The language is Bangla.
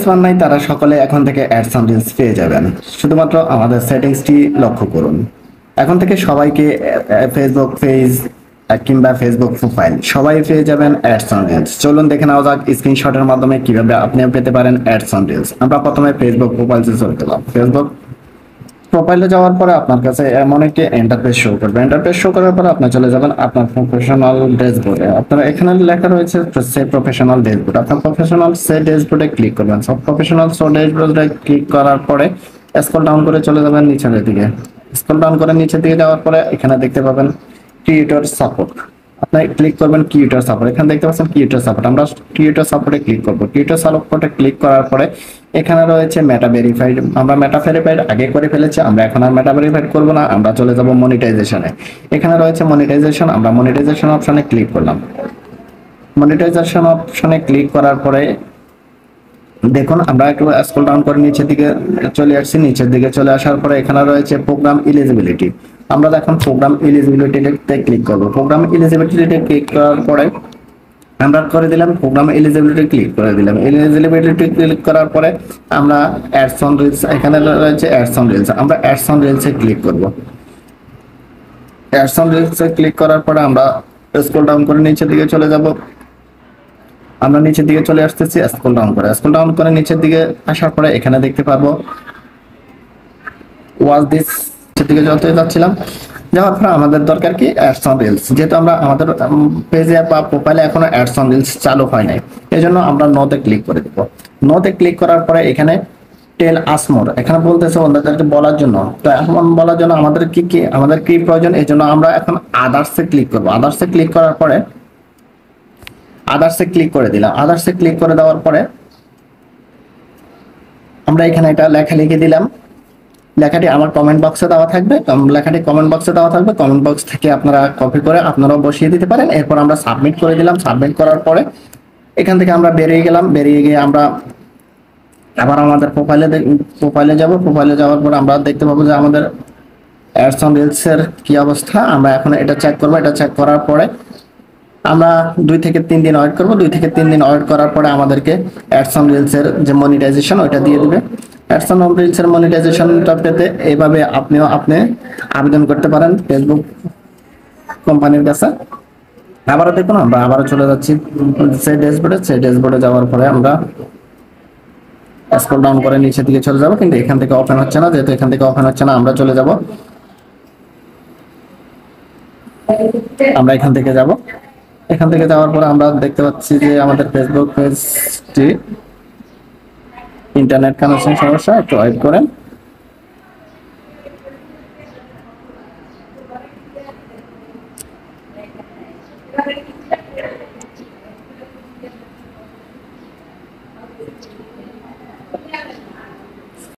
পান নাই তারা সকলে এখন থেকে অ্যাডস অন রিলস পেয়ে যাবেন। শুধুমাত্র আমাদের সেটিংসটি লক্ষ্য করুন। এখন থেকে সবাইকে ফেসবুক পেজ কিংবা ফেসবুক প্রোফাইল সবাই পেয়ে যাবেন অ্যাডস অন রিলস। চলুন দেখে নেওয়া যাক স্ক্রিনশটের মাধ্যমে কিভাবে আপনি পেতে পারেন অ্যাডস অন রিলস। আমরা প্রথমে ফেসবুক প্রোফাইলে চলে গেলাম। ফেসবুক প্রোফাইলে যাওয়ার পরে আপনার কাছে এমন একটি ইন্টারফেস শো করবে। ইন্টারফেস শো করার পরে আপনি চলে যাবেন আপনার প্রফেশনাল ড্যাশবোর্ডে। আপনার এখানে লেখা রয়েছে সে প্রফেশনাল ড্যাশবোর্ড। আপনার প্রফেশনাল সে ড্যাশবোর্ডে ক্লিক করবেন। সব প্রফেশনাল সো ড্যাশবোর্ডে ক্লিক করার পরে স্ক্রল ডাউন করে চলে যাবেন নিচের দিকে। স্ক্রল ডাউন করে নিচের দিকে যাওয়ার পরে এখানে দেখতে পাবেন ক্রিয়েটর সাপোর্ট। আপনি ক্লিক করবেন ক্রিয়েটর সাপোর্ট। এখানে দেখতে পাচ্ছেন ক্রিয়েটর সাপোর্ট। আমরা ক্রিয়েটর সাপোর্টে ক্লিক করব। ক্রিয়েটর সাপোর্টে ক্লিক করার পরে এখানে রয়েছে মেটা ভেরিফাইড। আমরা মেটা ভেরিফাইড আগে করে ফেলেছি, আমরা এখন আর মেটা ভেরিফাইড করব না। আমরা চলে যাব মনিটাইজেশনে। এখানে রয়েছে মনিটাইজেশন। আমরা মনিটাইজেশন অপশনে ক্লিক করলাম। মনিটাইজেশন অপশনে ক্লিক করার পরে দেখুন আমরা একটু স্ক্রল ডাউন করে নিচের দিকে চলে আসছি। নিচের দিকে চলে আসার পরে এখানে রয়েছে প্রোগ্রাম এলিজিবিলিটি। আমরা দেখুন প্রোগ্রাম এলিজিবিলিটিতে ক্লিক করব। প্রোগ্রাম এলিজিবিলিটিতে ক্লিক করার পরে আমরা করে দিলাম প্রোগ্রাম এলিজিবিলিটি ক্লিক করে দিলাম। এলিজিবিলিটি ক্লিক করার পরে আমরা অ্যাডস অন রিলস, এখানে রয়েছে অ্যাডস অন রিলস। আমরা অ্যাডস অন রিলসে ক্লিক করব। অ্যাডস অন রিলসে ক্লিক করার পরে আমরা স্ক্রল ডাউন করে নিচের দিকে চলে যাব। আমরা নিচের দিকে চলে আসতেছি স্ক্রল ডাউন করে নিচের দিকে আসার পরে এখানে দেখতে পাবো ওয়াচ দিস। নিচের দিকে যত যাচ্ছিলাম, যাওয়ার পরে আমাদের দরকার কি অ্যাডস অন রিলস। যেহেতু আমরা আমাদের পেজে বা প্রোফাইলে এখনো অ্যাডস অন রিলস চালু হয় নাই, এই জন্য আমরা নোতে ক্লিক করে দিব। নোতে ক্লিক করার পরে এখানে টেল আস মোর, এখানে বলতেছে অন্যদেরকে বলার জন্য। তো এখন বলার জন্য আমাদের কি প্রয়োজন, এই জন্য আমরা এখন আদার্সে ক্লিক করব। আদার্সে ক্লিক করার পরে আদার্সে ক্লিক করে দিলাম। আদার্সে ক্লিক করে দেওয়ার পরে আমরা এখানে এটা লেখা লিখে দিলাম। লেখাটি আমার কমেন্ট বক্সে দেওয়া থাকবে। লেখাটি কমেন্ট বক্সে দেওয়া থাকবে। কমেন্ট বক্স থেকে আপনারা কপি করে আপনারাও বসিয়ে দিতে পারেন। এরপর আমরা সাবমিট করে দিলাম। সাবমিট করার পরে এখান থেকে আমরা বেরিয়ে গেলাম। বেরিয়ে গিয়ে আমরা আবার আমাদের প্রোফাইলে যাব। প্রোফাইলে যাওয়ার পর আমরা দেখতে পাবো যে আমাদের অ্যাডস অন রিলস এর কি অবস্থা। আমরা এখন এটা চেক করব। এটা চেক করার পরে আমরা 2 থেকে 3 দিন ওয়েট করব। 2 থেকে 3 দিন ওয়েট করার পরে আমাদেরকে অ্যাডস অন রিলস এর যে মনিটাইজেশন ওইটা দিয়ে দিবে। অ্যাডস অন রিলস এর মনিটাইজেশনটা পেতে এইভাবে আপনি আবেদন করতে পারেন ফেসবুক কোম্পানির কাছে। আবারও দেখুন আমরা আবারও চলে যাচ্ছি সেই ড্যাশবোর্ডে যাওয়ার পরে আমরা স্ক্রল ডাউন করে নিচের দিকে চলে যাব। কিন্তু এখান থেকে ওপেন হচ্ছে না। যেহেতু এখান থেকে ওপেন হচ্ছে না, আমরা চলে যাব, আমরা এখান থেকে যাব। এখান থেকে যাওয়ার পরে আমরা দেখতে পাচ্ছি যে আমাদের ফেসবুক পেজটি ইন্টারনেট কানেকশন সমস্যা, একটু ওয়েট করেন।